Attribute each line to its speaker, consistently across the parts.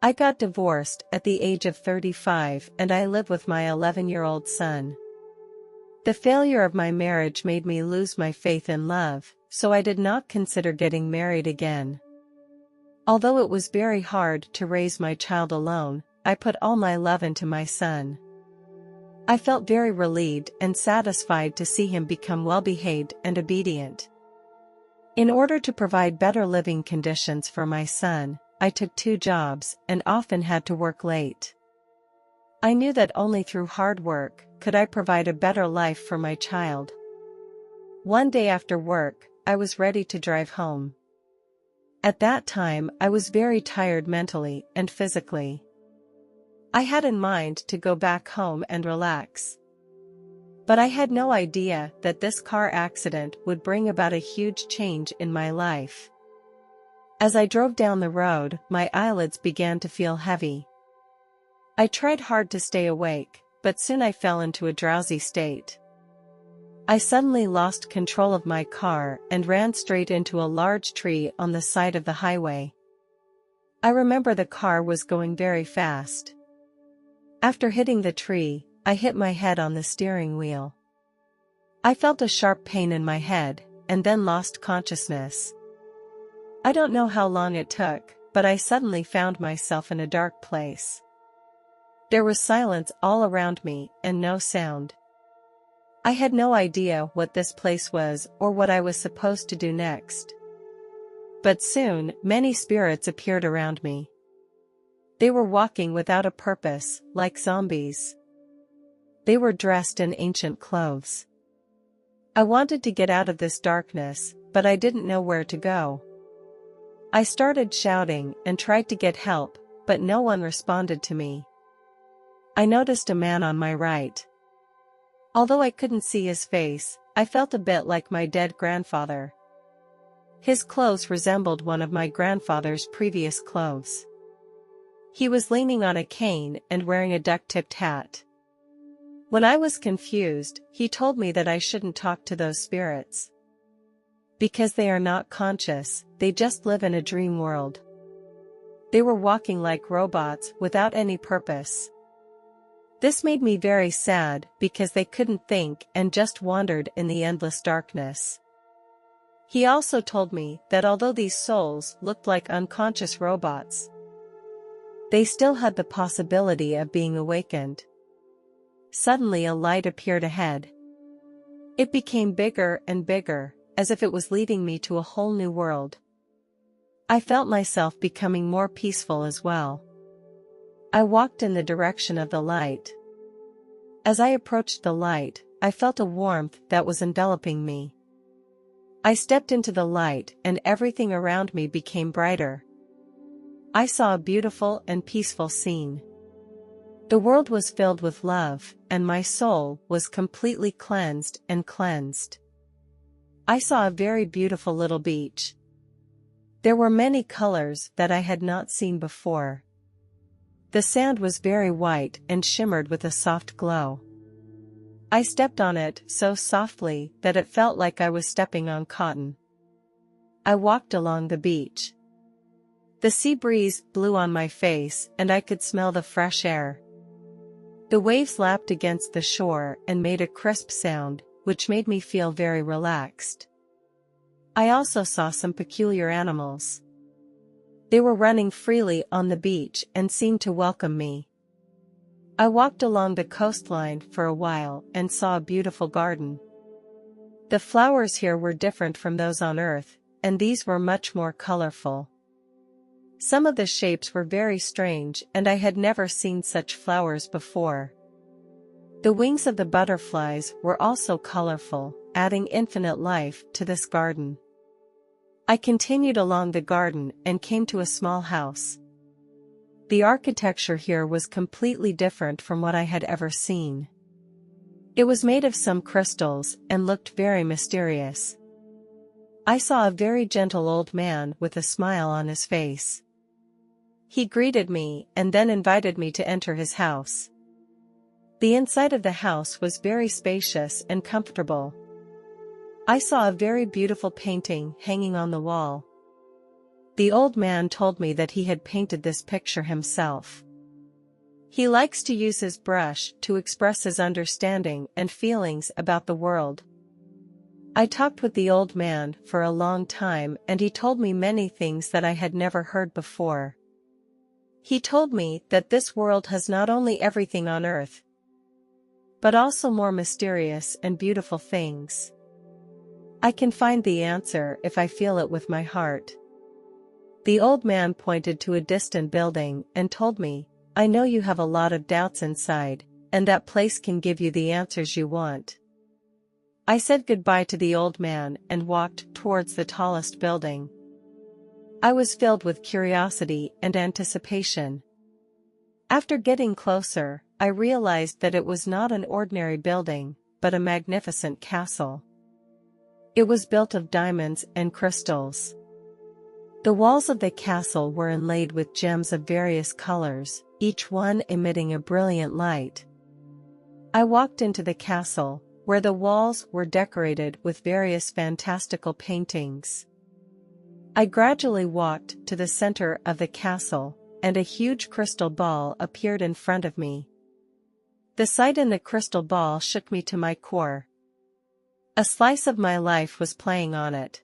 Speaker 1: I got divorced at the age of 35 and I live with my 11-year-old son. The failure of my marriage made me lose my faith in love, so I did not consider getting married again. Although it was very hard to raise my child alone, I put all my love into my son. I felt very relieved and satisfied to see him become well-behaved and obedient. In order to provide better living conditions for my son, I took 2 jobs and often had to work late. I knew that only through hard work could I provide a better life for my child. One day after work, I was ready to drive home. At that time, I was very tired mentally and physically. I had in mind to go back home and relax. But I had no idea that this car accident would bring about a huge change in my life. As I drove down the road, my eyelids began to feel heavy. I tried hard to stay awake, but soon I fell into a drowsy state. I suddenly lost control of my car and ran straight into a large tree on the side of the highway. I remember the car was going very fast. After hitting the tree, I hit my head on the steering wheel. I felt a sharp pain in my head, and then lost consciousness. I don't know how long it took, but I suddenly found myself in a dark place. There was silence all around me and no sound. I had no idea what this place was or what I was supposed to do next. But soon, many spirits appeared around me. They were walking without a purpose, like zombies. They were dressed in ancient clothes. I wanted to get out of this darkness, but I didn't know where to go. I started shouting and tried to get help, but no one responded to me. I noticed a man on my right. Although I couldn't see his face, I felt a bit like my dead grandfather. His clothes resembled one of my grandfather's previous clothes. He was leaning on a cane and wearing a duck-tipped hat. When I was confused, he told me that I shouldn't talk to those spirits. Because they are not conscious, they just live in a dream world. They were walking like robots without any purpose. This made me very sad because they couldn't think and just wandered in the endless darkness. He also told me that although these souls looked like unconscious robots, they still had the possibility of being awakened. Suddenly a light appeared ahead. It became bigger and bigger, as if it was leading me to a whole new world. I felt myself becoming more peaceful as well. I walked in the direction of the light. As I approached the light, I felt a warmth that was enveloping me. I stepped into the light and everything around me became brighter. I saw a beautiful and peaceful scene. The world was filled with love, and my soul was completely cleansed and cleansed. I saw a very beautiful little beach. There were many colors that I had not seen before. The sand was very white and shimmered with a soft glow. I stepped on it so softly that it felt like I was stepping on cotton. I walked along the beach. The sea breeze blew on my face and I could smell the fresh air. The waves lapped against the shore and made a crisp sound, which made me feel very relaxed. I also saw some peculiar animals. They were running freely on the beach and seemed to welcome me. I walked along the coastline for a while and saw a beautiful garden. The flowers here were different from those on Earth, and these were much more colorful. Some of the shapes were very strange and I had never seen such flowers before. The wings of the butterflies were also colorful, adding infinite life to this garden. I continued along the garden and came to a small house. The architecture here was completely different from what I had ever seen. It was made of some crystals and looked very mysterious. I saw a very gentle old man with a smile on his face. He greeted me and then invited me to enter his house. The inside of the house was very spacious and comfortable. I saw a very beautiful painting hanging on the wall. The old man told me that he had painted this picture himself. He likes to use his brush to express his understanding and feelings about the world. I talked with the old man for a long time, and he told me many things that I had never heard before. He told me that this world has not only everything on earth, but also more mysterious and beautiful things. I can find the answer if I feel it with my heart. The old man pointed to a distant building and told me, "I know you have a lot of doubts inside, and that place can give you the answers you want." I said goodbye to the old man and walked towards the tallest building. I was filled with curiosity and anticipation. After getting closer, I realized that it was not an ordinary building, but a magnificent castle. It was built of diamonds and crystals. The walls of the castle were inlaid with gems of various colors, each one emitting a brilliant light. I walked into the castle, where the walls were decorated with various fantastical paintings. I gradually walked to the center of the castle, and a huge crystal ball appeared in front of me. The sight in the crystal ball shook me to my core. A slice of my life was playing on it.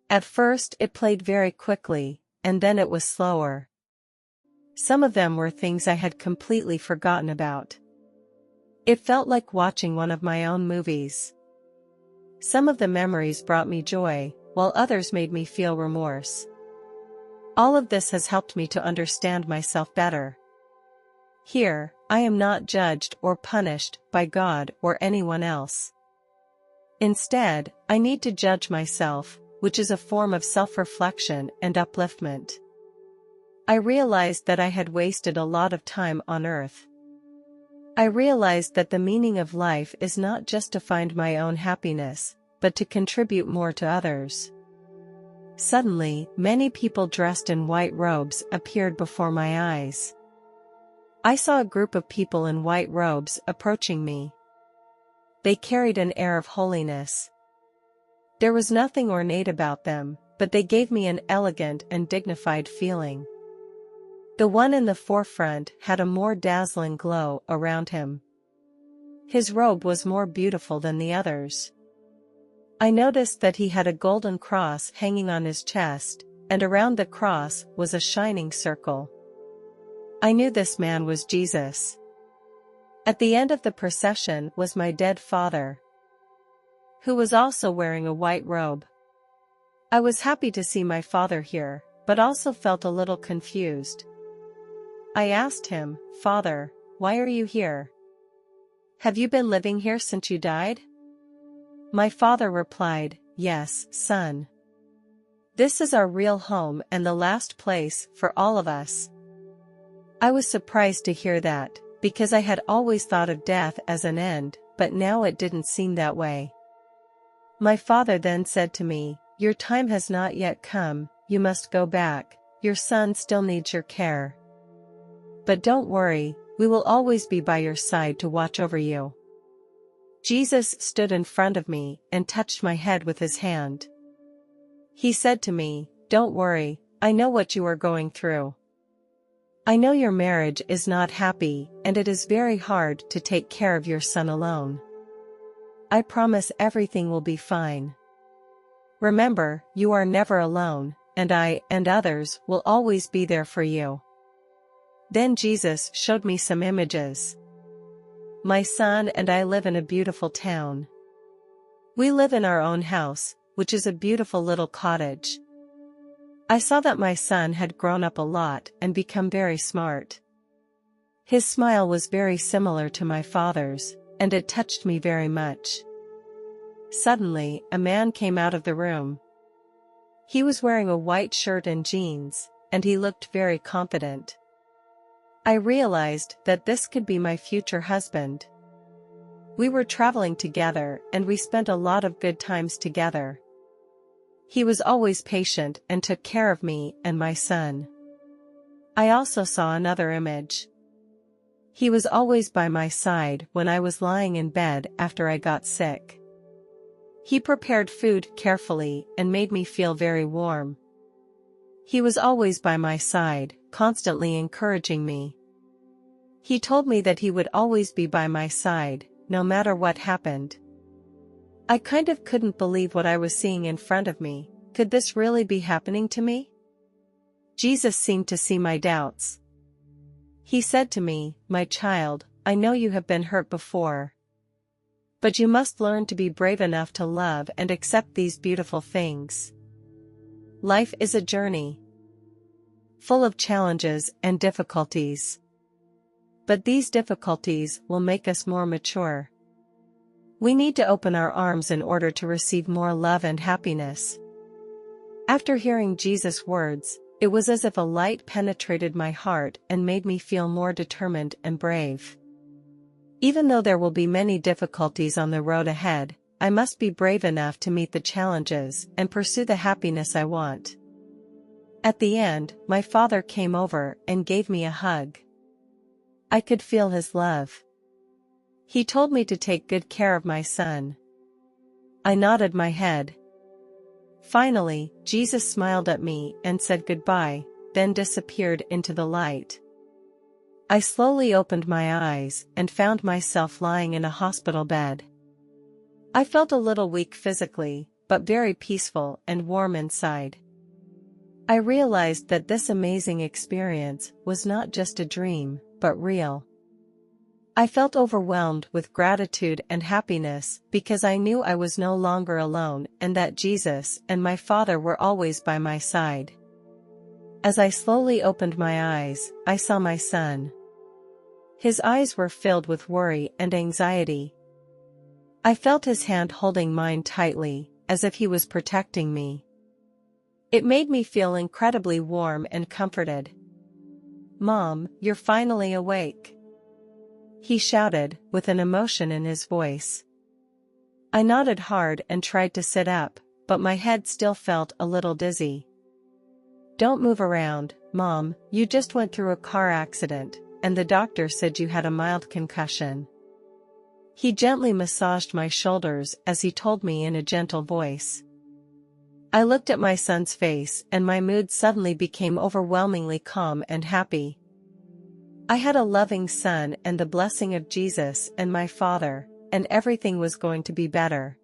Speaker 1: At first it played very quickly, and then it was slower. Some of them were things I had completely forgotten about. It felt like watching one of my own movies. Some of the memories brought me joy, while others made me feel remorse. All of this has helped me to understand myself better. Here, I am not judged or punished by God or anyone else. Instead, I need to judge myself, which is a form of self-reflection and upliftment. I realized that I had wasted a lot of time on earth. I realized that the meaning of life is not just to find my own happiness, but to contribute more to others. Suddenly, many people dressed in white robes appeared before my eyes. I saw a group of people in white robes approaching me. They carried an air of holiness. There was nothing ornate about them, but they gave me an elegant and dignified feeling. The one in the forefront had a more dazzling glow around him. His robe was more beautiful than the others. I noticed that he had a golden cross hanging on his chest, and around the cross was a shining circle. I knew this man was Jesus. At the end of the procession was my dead father, who was also wearing a white robe. I was happy to see my father here, but also felt a little confused. I asked him, "Father, why are you here? Have you been living here since you died?" My father replied, "Yes, son. This is our real home and the last place for all of us." I was surprised to hear that, because I had always thought of death as an end, but now it didn't seem that way. My father then said to me, "Your time has not yet come, you must go back, your son still needs your care. But don't worry, we will always be by your side to watch over you." Jesus stood in front of me and touched my head with his hand. He said to me, "Don't worry, I know what you are going through. I know your marriage is not happy and it is very hard to take care of your son alone. I promise everything will be fine. Remember, you are never alone, and I and others will always be there for you." Then Jesus showed me some images. My son and I live in a beautiful town. We live in our own house, which is a beautiful little cottage. I saw that my son had grown up a lot and become very smart. His smile was very similar to my father's, and it touched me very much. Suddenly, a man came out of the room. He was wearing a white shirt and jeans, and he looked very confident. I realized that this could be my future husband. We were traveling together and we spent a lot of good times together. He was always patient and took care of me and my son. I also saw another image. He was always by my side when I was lying in bed after I got sick. He prepared food carefully and made me feel very warm. He was always by my side, constantly encouraging me. He told me that he would always be by my side, no matter what happened. I kind of couldn't believe what I was seeing in front of me. Could this really be happening to me? Jesus seemed to see my doubts. He said to me, "My child, I know you have been hurt before. But you must learn to be brave enough to love and accept these beautiful things. Life is a journey, full of challenges and difficulties. But these difficulties will make us more mature. We need to open our arms in order to receive more love and happiness." After hearing Jesus' words, it was as if a light penetrated my heart and made me feel more determined and brave. Even though there will be many difficulties on the road ahead, I must be brave enough to meet the challenges and pursue the happiness I want. At the end, my father came over and gave me a hug. I could feel his love. He told me to take good care of my son. I nodded my head. Finally, Jesus smiled at me and said goodbye, then disappeared into the light. I slowly opened my eyes and found myself lying in a hospital bed. I felt a little weak physically, but very peaceful and warm inside. I realized that this amazing experience was not just a dream, but real. I felt overwhelmed with gratitude and happiness because I knew I was no longer alone and that Jesus and my Father were always by my side. As I slowly opened my eyes, I saw my son. His eyes were filled with worry and anxiety. I felt his hand holding mine tightly, as if he was protecting me. It made me feel incredibly warm and comforted. "Mom, you're finally awake," he shouted, with an emotion in his voice. I nodded hard and tried to sit up, but my head still felt a little dizzy. "Don't move around, Mom, you just went through a car accident, and the doctor said you had a mild concussion." He gently massaged my shoulders as he told me in a gentle voice. I looked at my son's face and my mood suddenly became overwhelmingly calm and happy. I had a loving son and the blessing of Jesus and my Father, and everything was going to be better.